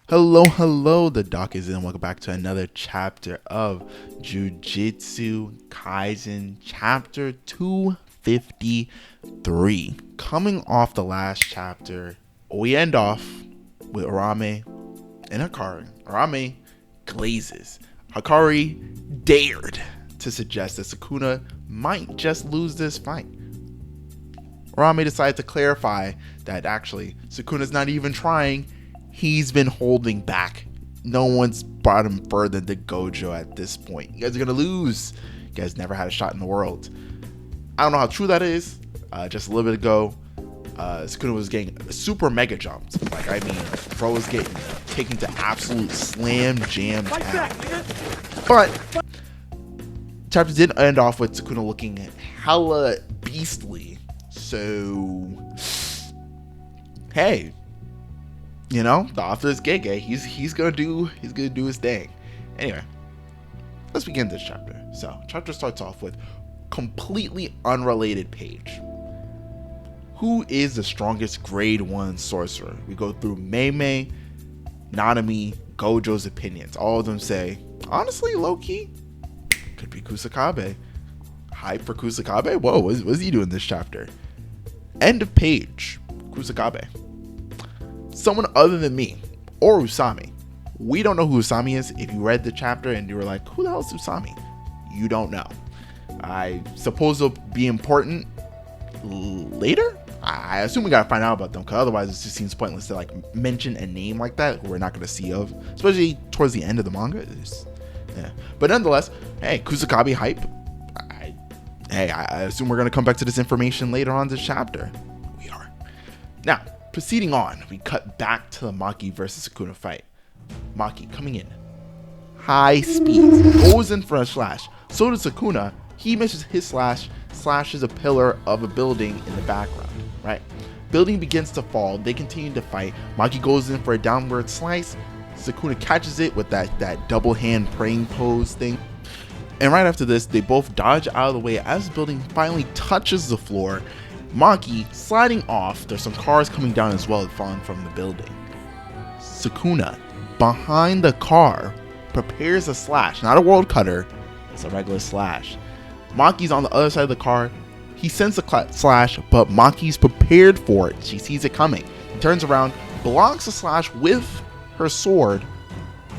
Hello, the doc is in. Welcome back to another chapter of Jujutsu Kaisen, chapter 253. Coming off the last chapter, we end off with Arame and Hikari. Arame glazes. Hikari dared to suggest that Sukuna might just lose this fight. Arame decided to clarify that actually Sukuna's not even trying. He's been holding back. No one's brought him further than Gojo at this point. You guys are gonna lose. You guys never had a shot in the world. I don't know how true that is. Just a little bit ago, Sukuna was getting super mega jumped. Like, I mean, bro was getting taken to absolute slam jam tag. But chapter did end off with Sukuna looking hella beastly. So, hey. You know, the author is Gege. He's gonna do his thing. Anyway, let's begin this chapter. So, chapter starts off with completely unrelated page. Who is the strongest grade 1 sorcerer? We go through Mei, Nanami, Gojo's opinions. All of them say, honestly, low-key, could be KUSAKABE. Hype for KUSAKABE? Whoa, what's he doing this chapter? End of page. KUSAKABE. Someone other than me or Usami. We don't know who Usami is. If you read the chapter and you were like, who the hell is Usami? You don't know. I suppose it'll be important later. I assume we gotta find out about them, because otherwise it just seems pointless to like mention a name like that who we're not gonna see of, especially towards the end of the manga. Yeah. But nonetheless, hey, KUSAKABE hype. I assume we're gonna come back to this information later on this chapter. We are. Now, proceeding on, we cut back to the Maki versus Sukuna fight. Maki coming in. High speed. Goes in for a slash. So does Sukuna. He misses his slash. Slashes a pillar of a building in the background. Right? Building begins to fall. They continue to fight. Maki goes in for a downward slice. Sukuna catches it with that double hand praying pose thing. And right after this, they both dodge out of the way as the building finally touches the floor. Maki sliding off. There's some cars coming down as well, falling from the building. Sukuna, behind the car, prepares a slash. Not a world cutter, it's a regular slash. Maki's on the other side of the car. He sends the slash, but Maki's prepared for it. She sees it coming. He turns around, blocks the slash with her sword,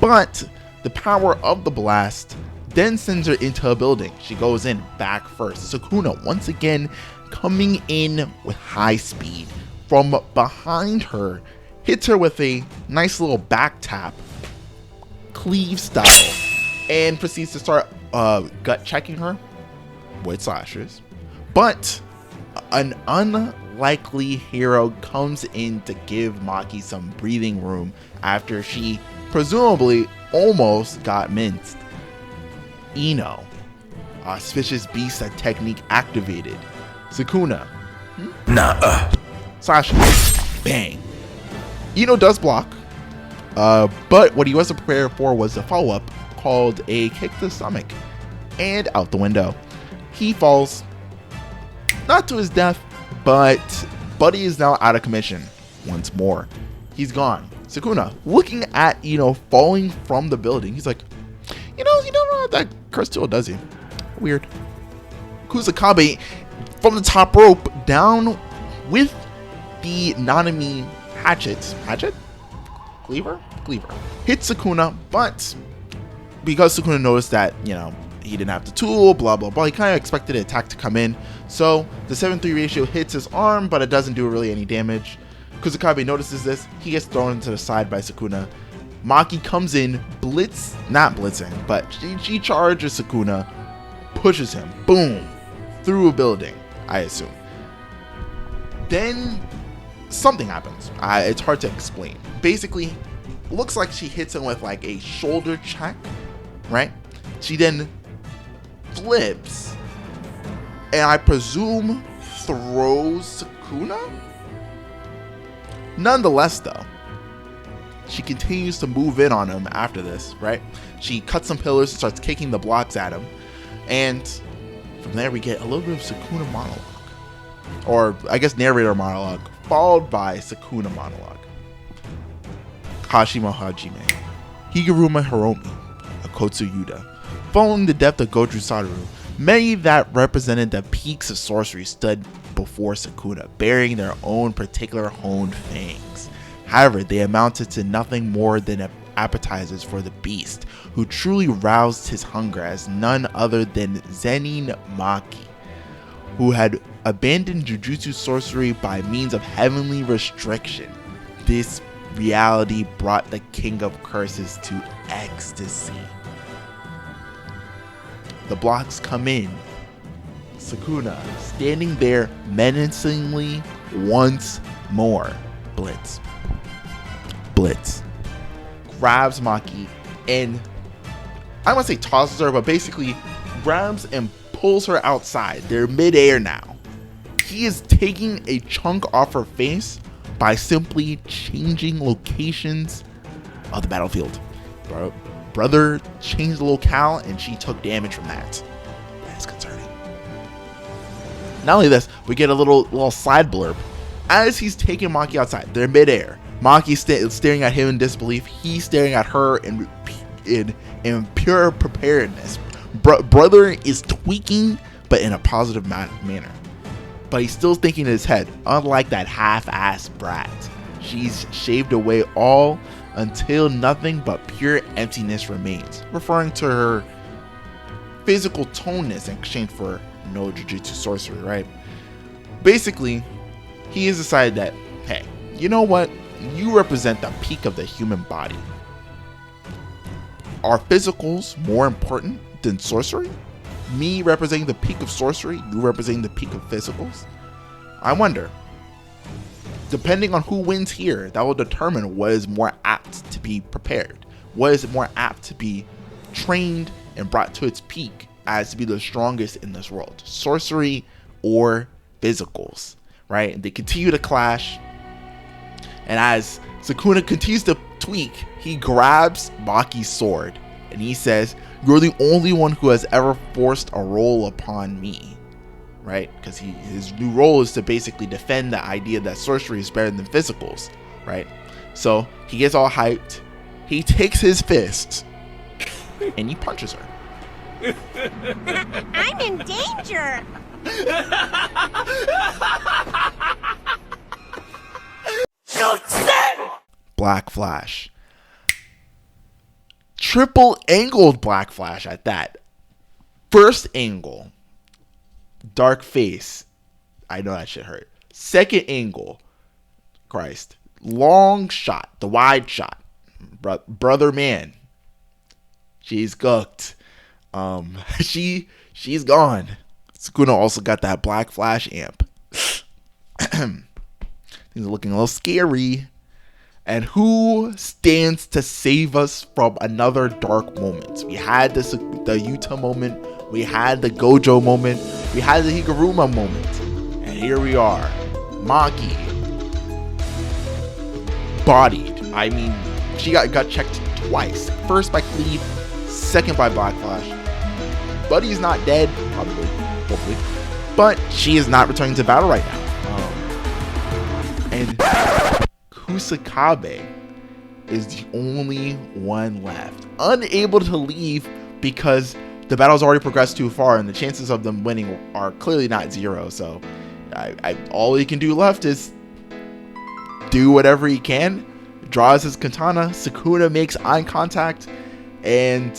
but the power of the blast then sends her into a building. She goes in back first. Sukuna, once again, coming in with high speed from behind her, hits her with a nice little back tap, cleave style, and proceeds to start gut checking her with slashes. But an unlikely hero comes in to give Maki some breathing room after she presumably almost got minced. Ino, auspicious beast that technique activated. Sukuna, slash, bang. Ino does block, but what he wasn't prepared for was a follow-up called a kick to the stomach, and out the window. He falls, not to his death, but Buddy is now out of commission once more. He's gone. Sukuna, looking at Ino falling from the building, he's like, you don't know how that curse tool does he? Weird. KUSAKABE from the top rope down with the Nanami hatchet, cleaver, hits Sukuna, but because Sukuna noticed that, you know, he didn't have the tool, blah blah blah, he kind of expected the attack to come in, so the 7-3 ratio hits his arm, but it doesn't do really any damage. KUSAKABE notices this. He gets thrown to the side by Sukuna. Maki comes in, not blitzing, but she charges Sukuna, pushes him, boom, through a building, I assume. Then something happens. It's hard to explain. Basically, looks like she hits him with like a shoulder check, right? She then flips, and I presume throws Sukuna? Nonetheless, though, she continues to move in on him after this, right? She cuts some pillars and starts kicking the blocks at him. And from there, we get a little bit of Sukuna monologue. Or, I guess, narrator monologue, followed by Sukuna monologue. Kashima Hajime, Higuruma Hiromi, Akotsu Yuda. Following the death of Goju Satoru, many that represented the peaks of sorcery stood before Sukuna, bearing their own particular honed fangs. However, they amounted to nothing more than appetizers for the beast, who truly roused his hunger as none other than Zenin Maki, who had abandoned Jujutsu sorcery by means of heavenly restriction. This reality brought the King of Curses to ecstasy. The blocks come in. Sukuna standing there menacingly once more. Blitz. Grabs Maki and I don't want to say tosses her, but basically grabs and pulls her outside. They're midair now. He is taking a chunk off her face by simply changing locations of the battlefield. Brother changed the locale and she took damage from that. That's concerning. Not only this, we get a little side blurb. As he's taking Maki outside, they're midair. Maki staring at him in disbelief. He's staring at her in pure preparedness. Brother is tweaking, but in a positive manner. But he's still thinking in his head, unlike that half-assed brat. She's shaved away all until nothing but pure emptiness remains, referring to her physical toneness in exchange for no Jujutsu sorcery, right? Basically, he has decided that, hey, you know what? You represent the peak of the human body. Are physicals more important than sorcery? Me representing the peak of sorcery, you representing the peak of physicals? I wonder. Depending on who wins here, that will determine what is more apt to be prepared. What is more apt to be trained and brought to its peak as to be the strongest in this world. Sorcery or physicals, right? And they continue to clash. And as Sukuna continues to tweak, he grabs Maki's sword and he says, "You're the only one who has ever forced a role upon me," right? Because his new role is to basically defend the idea that sorcery is better than physicals, right? So he gets all hyped. He takes his fist and he punches her. I'm in danger. Black Flash. Triple angled Black Flash at that. First angle, dark face. I know that shit hurt. Second angle, Christ. Long shot, the wide shot. Brother man. She's cooked. She's gone. Sukuna also got that Black Flash amp. Things are looking a little scary. And who stands to save us from another dark moment? We had the Yuta moment. We had the Gojo moment. We had the Higuruma moment. And here we are. Maki. Bodied. I mean, she got checked twice. First by Cleave. Second by Black Flash. Buddy's not dead. Probably. Hopefully. But she is not returning to battle right now. And KUSAKABE is the only one left. Unable to leave because the battle's already progressed too far and the chances of them winning are clearly not zero. So all he can do left is do whatever he can. Draws his katana. Sukuna makes eye contact and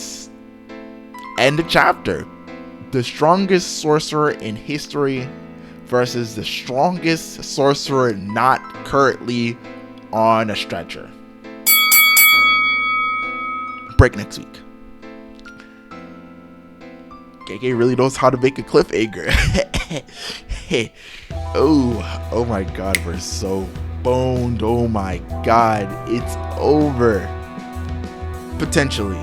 end the chapter. The strongest sorcerer in history versus the strongest sorcerer not currently on a stretcher. Break next week. KK really knows how to make a cliffhanger. Oh my god, we're so boned. Oh my god, it's over. Potentially.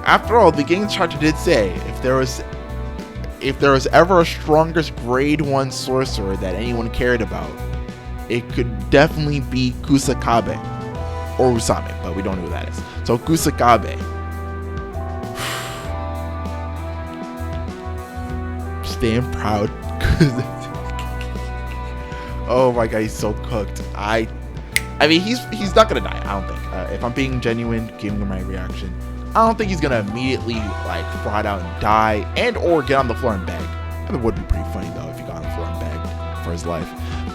After all, the game chapter did say if there was ever a strongest grade 1 sorcerer that anyone cared about, it could definitely be KUSAKABE or Usame, but we don't know who that is. So KUSAKABE. Stand proud. Oh my god, he's so cooked. I I mean, he's not gonna die. I don't think. If I'm being genuine, giving him my reaction, I don't think he's gonna immediately like flat out and die and or get on the floor and beg. It would be pretty funny though if he got on the floor and begged for his life.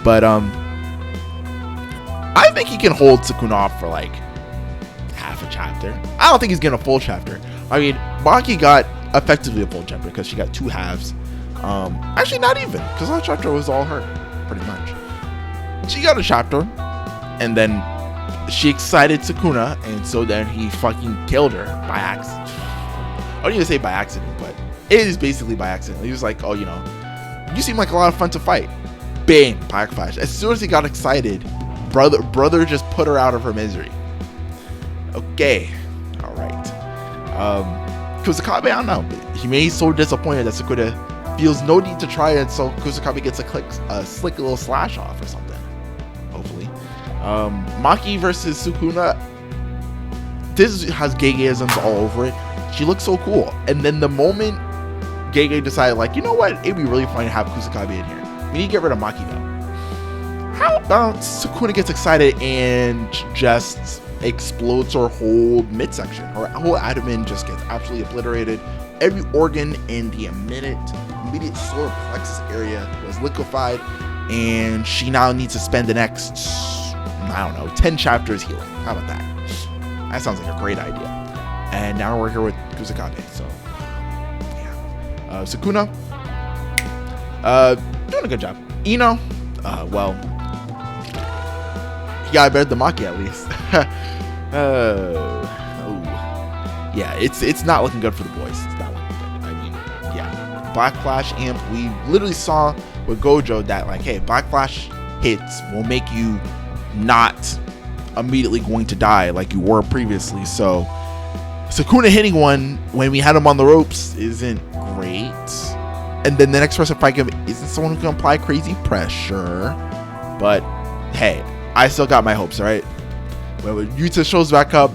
But I think he can hold Sukuna off for like half a chapter. I don't think he's getting a full chapter. I mean, Maki got effectively a full chapter because she got 2 halves. Actually, not even, because that chapter was all her, pretty much. She got a chapter, and then she excited Sukuna, and so then he fucking killed her by accident. I don't even say by accident, but it is basically by accident. He was like, oh, you know, you seem like a lot of fun to fight. Bang, Black Flash. As soon as he got excited, brother just put her out of her misery. Okay, all right. KUSAKABE, I don't know. He may be so disappointed that Sukuna feels no need to try it, so KUSAKABE gets a slick little slash off or something. Hopefully. Maki versus Sukuna. This has Gege-isms all over it. She looks so cool. And then the moment Gege decided, like, you know what? It'd be really fun to have KUSAKABE in here. We need to get rid of Maki though. How about Sukuna gets excited and just explodes her whole midsection? Her whole abdomen just gets absolutely obliterated. Every organ in the immediate solar plexus area was liquefied, and she now needs to spend the next, I don't know, 10 chapters healing. How about that? That sounds like a great idea. And now we're here with KUSAKABE. So, yeah. Sukuna, doing a good job. Ino, well, he got better than Maki at least. Yeah, it's not looking good for the boys. It's not looking good. I mean, yeah, Black Flash Amp. We literally saw with Gojo that, like, hey, Black Flash hits will make you not immediately going to die like you were previously. So Sukuna hitting one when we had him on the ropes isn't great. And then the next person fighting him isn't someone who can apply crazy pressure. But hey, I still got my hopes, right? When Yuta shows back up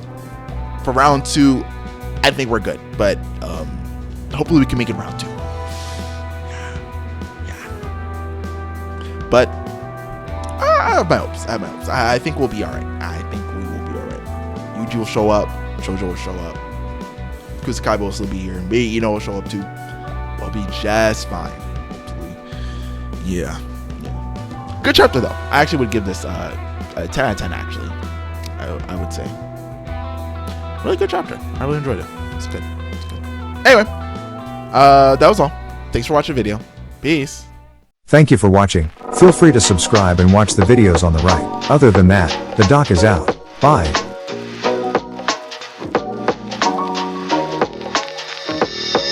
for round 2, I think we're good. But hopefully we can make it round 2. Yeah. But I have my hopes. I think we'll be alright. I think we will be alright. Yuji will show up. Shoujo will show up. KUSAKABE will still be here. And maybe Ino will show up too. We'll be just fine. Hopefully. Yeah. Good chapter though. I actually would give this a 10 out of 10 actually. I would say. Really good chapter. I really enjoyed it. It's good. Anyway, that was all. Thanks for watching the video. Peace. Thank you for watching. Feel free to subscribe and watch the videos on the right. Other than that, the doc is out. Bye.